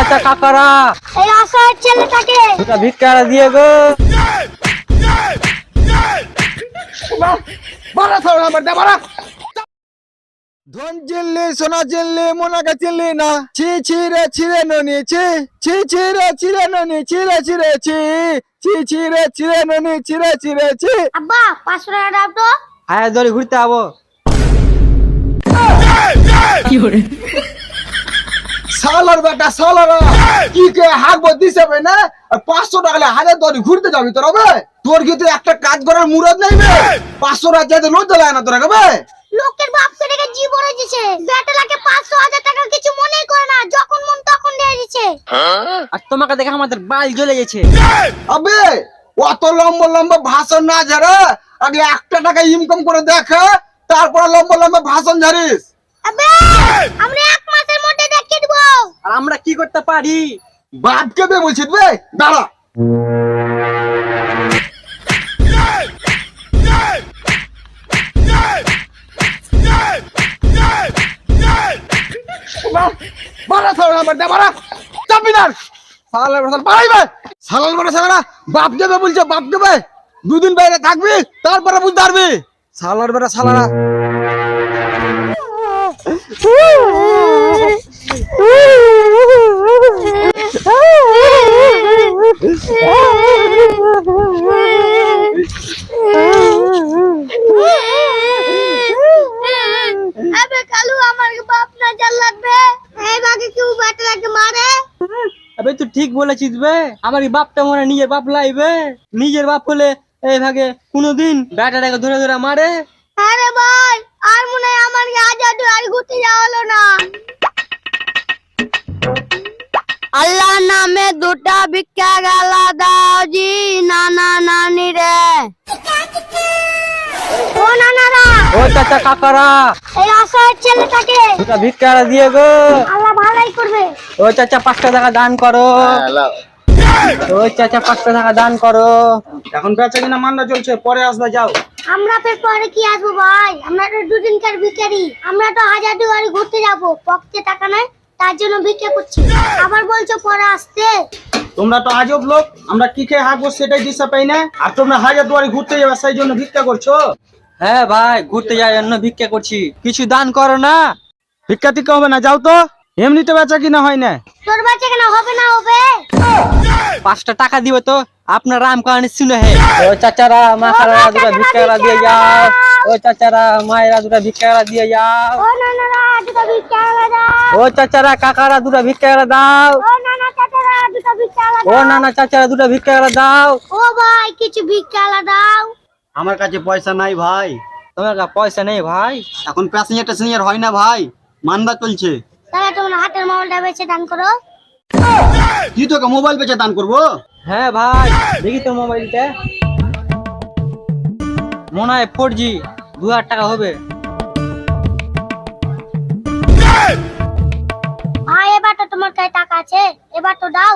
চাচা কাকারা এই আসার ছেলেটাকে দুটা ভিক্ষারা দিয়ে গো। ধন চিনলি সোনা চিনলি মোনাকে চিনলি না, ছি ছি রে ছিঁড়ে ননি ছি, ছি ছি রে ছিঁড়ে ননি ছিঁড়ে ছিঁড়ে ছি, ছি ছি রে ছিঁড়ে ননি ছিঁড়ে ছিঁড়ে ছি। আব্বা 500 টাকা দাও তো। হায় ধরে ঘুরতে যাবো। সালার বেটা সালারা কি কে হাগবো দিছে বে না, আর 500 টাকা হলে হাজার ধরে ঘুরতে যাবি তোর হবে? তোর কি তুই একটা কাজ করার মুরদ নাই বে? 500 টাকা যেতে লজ্জা লাগে না তোর হবে? লোকের বাপ ছেলেকে জীবনে দিছে, বেটালাকে 500,000 টাকা কিছু মনেই করে না, যখন মন তখন দিয়ে দিছে। আর তোমাকে দেখে আমাদের বাল জ্বলে গেছে। আবে অত লম্বা লম্বা ভাষণ না ঝাড়া, আগে 1 টাকা ইনকাম করে দেখা, তারপর লম্বা লম্বা ভাষণ ঝাড়িস। আবে আমরা 1 মাসের মধ্যে দেখিয়ে দেব। আর আমরা কি করতে পারি? বাপকে বে বলছিস বে, দাঁড়া। বাড়া সালা আমার দে বাড়া, চাপবি না সালার বেটা বাড়াই বে, সালার বেটা সালা বাপ দেবে বলছে, বাপ দেবে 2 দিন বাইরে থাকবি তারপরে বুঝতে পারবি। সালার বেটা সালারা আবে কালু আমার বাপ না জাল লাগবে, এই বাগে কেউ বেটালাকে মারে। আবে তুই ঠিক বলেছিস বে, আমার এই বাপটা মনে হয় নিজের বাপ লাইবে। নিজের বাপ হলে এই ভাগে কোনোদিন ব্যাটাটাকে ধরে ধরে মারে। আরে ভাই আর মনে হয় আমার আজাদ আর ঘুরতে যাওয়া হলো না। আল্লাহ নামে দুটা ভিক্ষা গালা দাও জি নানা নানি রে। ও নানারা, ও চাচা কাকারা এই আসার ছেলেটাকে দুটা ভিক্ষারা দিয়ে গো। আল্লাহ ভালোই করবে। ও চাচা 5টা টাকা দান করো। ও চাচা 5টা টাকা দান করো। এখন বেচা কিনা মান্দা চলছে, পরে আসবে যাও। আমরা ফের পরে কি আসবো ভাই, আমরা তো 2 দিনকার ভিখারি, আমরা তো হাজার দুয়ারি ঘুরতে যাবো, পকেটে টাকা নাই তার জন্য ভিক্ষা করছি, আবার বলছো পরে আসতে। তোমরা তো আজব লোক, আমরা কি খেয়ে হাঁকবো সেটাই দিশা পাই না, আর তোমরা হাজার দুয়ারি ঘুরতে যাবে সেই জন্য ভিক্ষা করছো। হ্যাঁ ভাই, ঘুরতে যাওয়ার জন্য ভিক্ষা করছি, কিছু দান করো না। ভিক্ষা টিকা হবে না, যাও তো, এমনিতে বেচা কিনা হয় না। তোর বাচ্চা কেন হবে না হবে? 5টা টাকা দিবে তো আপনার রাম কাহানি শুনে হে। ও চাচারা মাখারা দুটা ভিক্ষারা দিয়ে যাও। ও চাচারা মায়েরা দুটা ভিক্ষারা দিয়ে যাও। ও নানারা দুটো ভিক্ষা দাও। ও চাচারা কাকারা দুটা ভিক্ষারা দাও। ও নানা চাচারা দুটো ভিক্ষা ও দাও। নানা চাচারা দুটা ভিক্ষারা দাও। ও ভাই কিছু ভিক্ষা দাও। আমার কাছে পয়সা নাই ভাই, তোমার কাছে পয়সা নেই ভাই? এখন প্যাসেঞ্জার ট্যাসেঞ্জার হয় না ভাই, মান্দা চলছে। তাহলে তোমরা হাতের মোবাইলটা বেচে দান করো। কি তোকে মোবাইল বেচে দান করবো? হ্যাঁ ভাই, দেখি তোর মোবাইলটা, মনে হয় 4G, 2000 টাকা হবে। ভাই এবার তো তোমার কাছে টাকা আছে, এবার তো দাও।